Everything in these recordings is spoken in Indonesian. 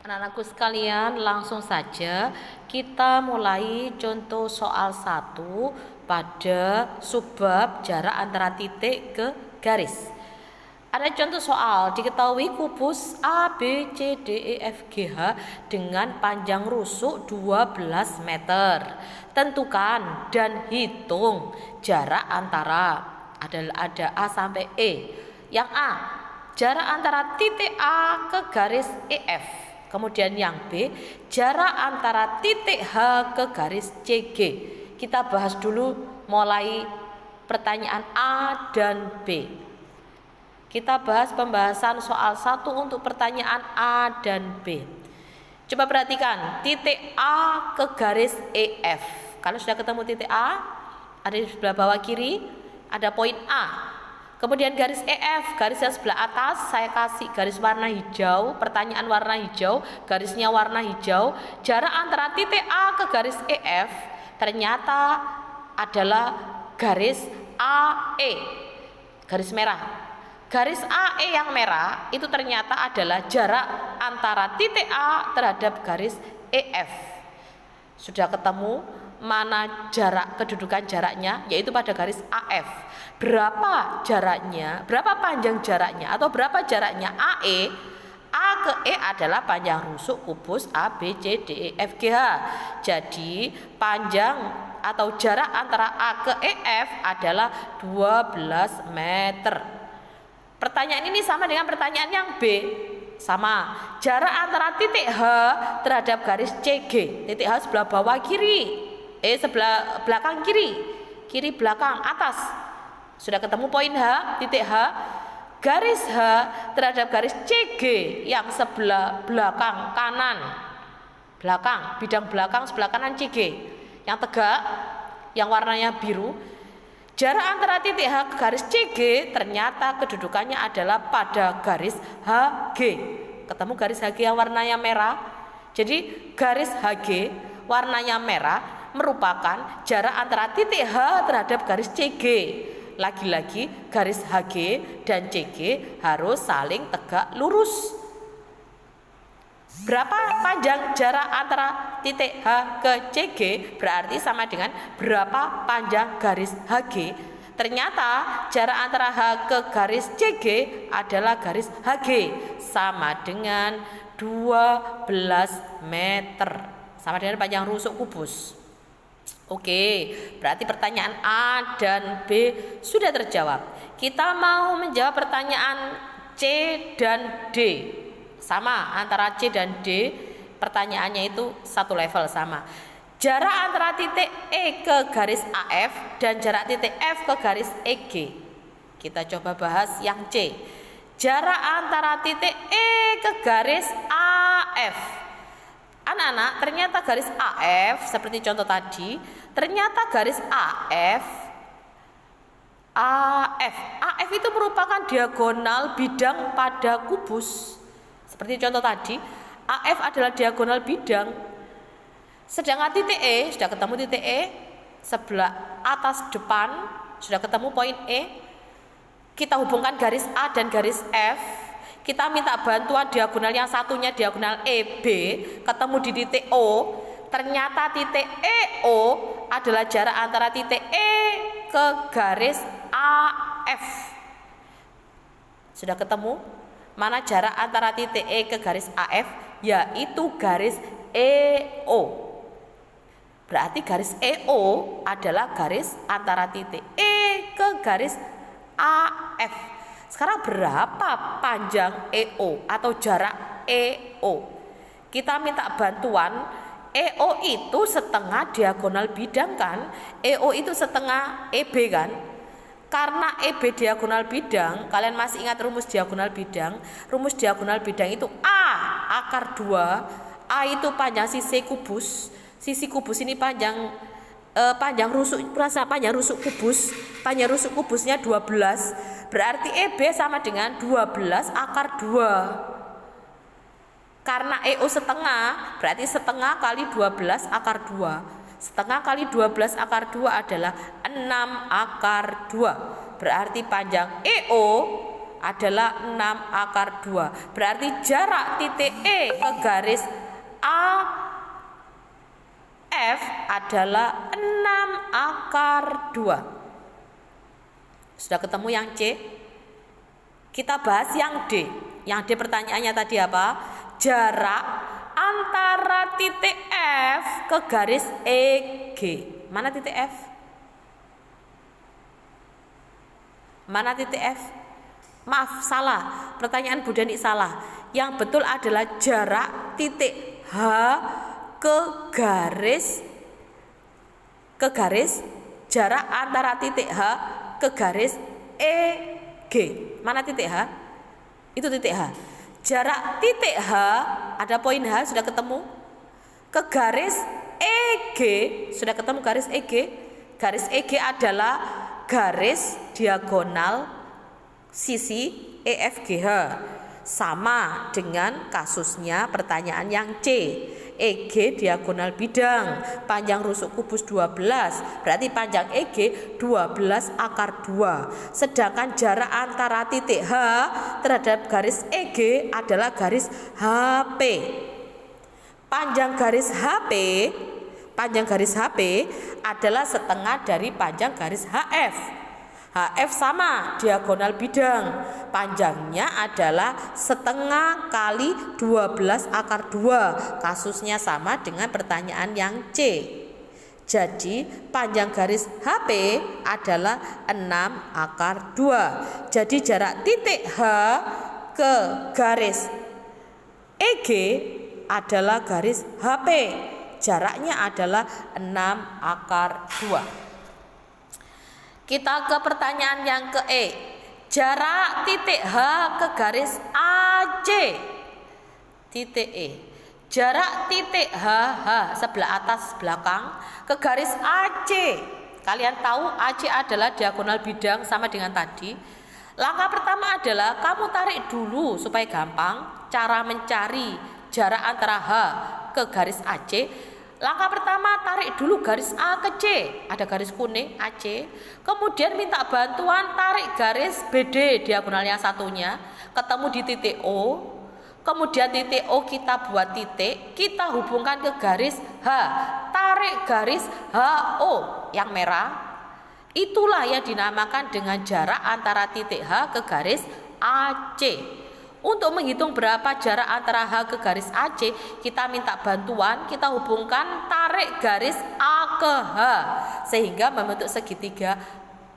Anak-anakku sekalian, langsung saja kita mulai contoh soal 1 pada subbab jarak antara titik ke garis. Ada contoh soal, diketahui kubus A, B, C, D, E, F, G, H dengan panjang rusuk 12 meter. Tentukan dan hitung jarak antara ada A sampai E. Yang A, jarak antara titik A ke garis EF. Kemudian yang B, jarak antara titik H ke garis CG. Kita bahas dulu mulai pertanyaan A dan B. Kita bahas pembahasan soal 1 untuk pertanyaan A dan B. Coba perhatikan titik A ke garis EF. Kalau sudah ketemu titik A, ada di sebelah bawah kiri, ada poin A. Kemudian garis EF, garis yang sebelah atas saya kasih garis warna hijau, pertanyaan warna hijau, garisnya warna hijau. Jarak antara titik A ke garis EF ternyata adalah garis AE, garis merah. Garis AE yang merah itu ternyata adalah jarak antara titik A terhadap garis EF. Sudah ketemu mana jarak kedudukan jaraknya, yaitu pada garis AF. Berapa jaraknya, berapa panjang jaraknya atau berapa jaraknya AE? A ke E adalah panjang rusuk kubus A, B, C, D, E, F, G, H. Jadi panjang atau jarak antara A ke EF adalah 12 meter. Pertanyaan ini sama dengan pertanyaan yang B. Sama, jarak antara titik H terhadap garis CG. Titik H sebelah bawah kiri, E sebelah belakang kiri, kiri belakang atas. Sudah ketemu poin H, titik H. Garis H terhadap garis CG yang sebelah belakang kanan, belakang, bidang belakang sebelah kanan CG yang tegak, yang warnanya biru. Jarak antara titik H ke garis CG ternyata kedudukannya adalah pada garis HG. Ketemu garis HG yang warnanya merah. Jadi garis HG warnanya merah merupakan jarak antara titik H terhadap garis CG. Lagi-lagi garis HG dan CG harus saling tegak lurus. Berapa panjang jarak antara titik H ke CG berarti sama dengan berapa panjang garis HG. Ternyata jarak antara H ke garis CG adalah garis HG sama dengan 12 meter. Sama dengan panjang rusuk kubus. Oke, berarti pertanyaan A dan B sudah terjawab. Kita mau menjawab pertanyaan C dan D. Sama antara C dan D, pertanyaannya itu satu level sama. Jarak antara titik E ke garis AF dan jarak titik F ke garis EG. Kita coba bahas yang C. Jarak antara titik E ke garis AF. Anak-anak, ternyata garis AF seperti contoh tadi, ternyata garis AF itu merupakan diagonal bidang pada kubus. Seperti contoh tadi, AF adalah diagonal bidang. Sedangkan titik E, sudah ketemu titik E, sebelah atas depan, sudah ketemu poin E. Kita hubungkan garis A dan garis F. Kita minta bantuan diagonal yang satunya, diagonal EB, ketemu di titik O. Ternyata titik EO adalah jarak antara titik E ke garis AF. Sudah ketemu? Mana jarak antara titik E ke garis AF? Yaitu garis EO. Berarti garis EO adalah garis antara titik E ke garis AF. Sekarang berapa panjang EO atau jarak EO? Kita minta bantuan. EO itu setengah diagonal bidang kan? EO itu setengah EB kan? Karena EB diagonal bidang, kalian masih ingat rumus diagonal bidang? Rumus diagonal bidang itu A akar 2. A itu panjang sisi kubus. Sisi kubus ini panjang rusuk, panjang rusuk kubus. Panjang rusuk kubusnya 12. Berarti EB sama dengan 12 akar 2. Karena EO setengah, berarti setengah kali 12 akar 2. Setengah kali 12 akar 2 adalah 6 akar 2. Berarti panjang EO adalah 6 akar 2. Berarti jarak titik E ke garis AF adalah 6 akar 2. Sudah ketemu yang C? Kita bahas yang D. Yang D pertanyaannya tadi apa? Jarak antara titik F ke garis EG. Mana titik F? Mana titik F? Maaf, salah. Pertanyaan Bu Dani salah. Yang betul adalah jarak titik H ke garis jarak antara titik H ke garis EG. Mana titik H? Itu titik H. Jarak titik H, ada poin H sudah ketemu, ke garis EG sudah ketemu garis EG. Garis EG adalah garis diagonal sisi EFGH. Sama dengan kasusnya pertanyaan yang C. EG diagonal bidang, panjang rusuk kubus 12, berarti panjang EG 12 akar 2. Sedangkan jarak antara titik H terhadap garis EG adalah garis HP. Panjang garis HP adalah setengah dari panjang garis HF. HF sama diagonal bidang, panjangnya adalah setengah kali 12 akar 2. Kasusnya sama dengan pertanyaan yang C. Jadi panjang garis HP adalah 6 akar 2. Jadi jarak titik H ke garis EG adalah garis HP. Jaraknya adalah 6 akar 2. Kita ke pertanyaan yang ke E. Jarak titik H ke garis AC. Titik E. Jarak titik H sebelah atas belakang ke garis AC. Kalian tahu AC adalah diagonal bidang sama dengan tadi. Langkah pertama adalah kamu tarik dulu supaya gampang cara mencari jarak antara H ke garis AC. Langkah pertama tarik dulu garis A ke C, ada garis kuning AC. Kemudian minta bantuan tarik garis BD diagonalnya satunya, ketemu di titik O. Kemudian titik O kita buat titik, kita hubungkan ke garis H, tarik garis HO yang merah. Itulah yang dinamakan dengan jarak antara titik H ke garis AC. Untuk menghitung berapa jarak antara H ke garis AC, kita minta bantuan, kita hubungkan tarik garis A ke H sehingga membentuk segitiga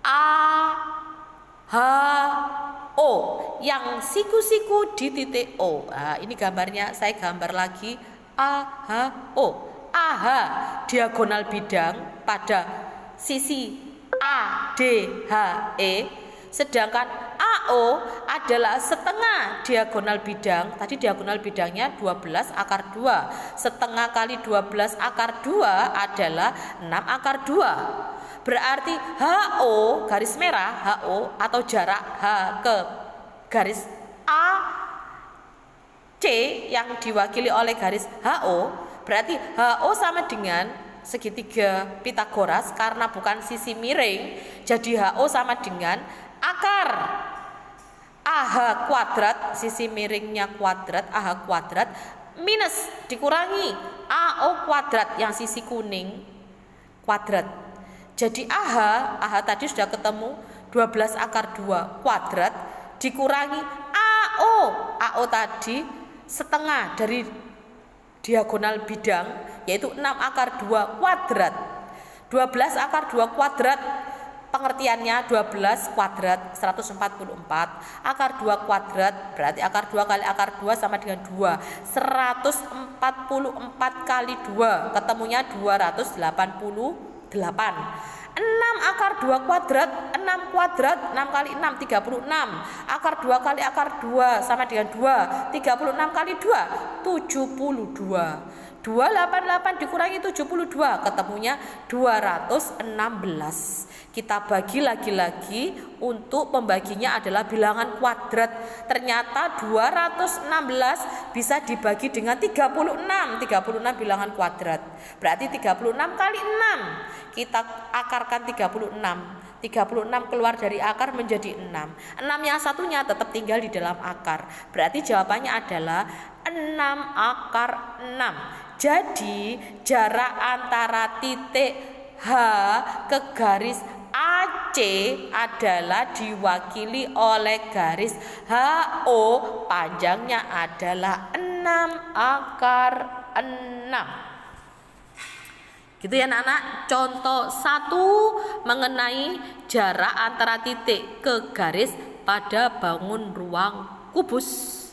AHO yang siku-siku di titik O. Nah, ini gambarnya, saya gambar lagi AHO. AH diagonal bidang pada sisi ADHE. Sedangkan AO adalah setengah diagonal bidang. Tadi diagonal bidangnya 12 akar 2. Setengah kali 12 akar 2 adalah 6 akar 2. Berarti HO garis merah HO atau jarak H ke garis AC yang diwakili oleh garis HO, berarti HO sama dengan segitiga Pitagoras karena bukan sisi miring. Jadi HO sama dengan akar AH kuadrat, sisi miringnya kuadrat, AH kuadrat minus dikurangi AO kuadrat yang sisi kuning kuadrat. Jadi AH tadi sudah ketemu 12 akar 2 kuadrat dikurangi AO tadi setengah dari diagonal bidang yaitu 6 akar 2 kuadrat. 12 akar 2 kuadrat pengertiannya 12 kuadrat 144, akar 2 kuadrat berarti akar 2 kali akar 2 sama dengan 2, 144 kali 2 ketemunya 288. 6 akar 2 kuadrat, 6 kuadrat, 6 kali 6, 36. Akar 2 kali akar 2 sama dengan 2, 36 kali 2, 72. 288 dikurangi 72 ketemunya 216. Kita bagi lagi-lagi, untuk pembaginya adalah bilangan kuadrat. Ternyata 216 bisa dibagi dengan 36. 36 bilangan kuadrat. Berarti 36 kali 6. Kita akarkan 36. 36 keluar dari akar menjadi 6. 6 yang satunya tetap tinggal di dalam akar. Berarti jawabannya adalah 6 akar 6. Jadi jarak antara titik H ke garis AC adalah diwakili oleh garis HO, panjangnya adalah 6 akar 6. Gitu ya anak-anak. Contoh 1 mengenai jarak antara titik ke garis pada bangun ruang kubus.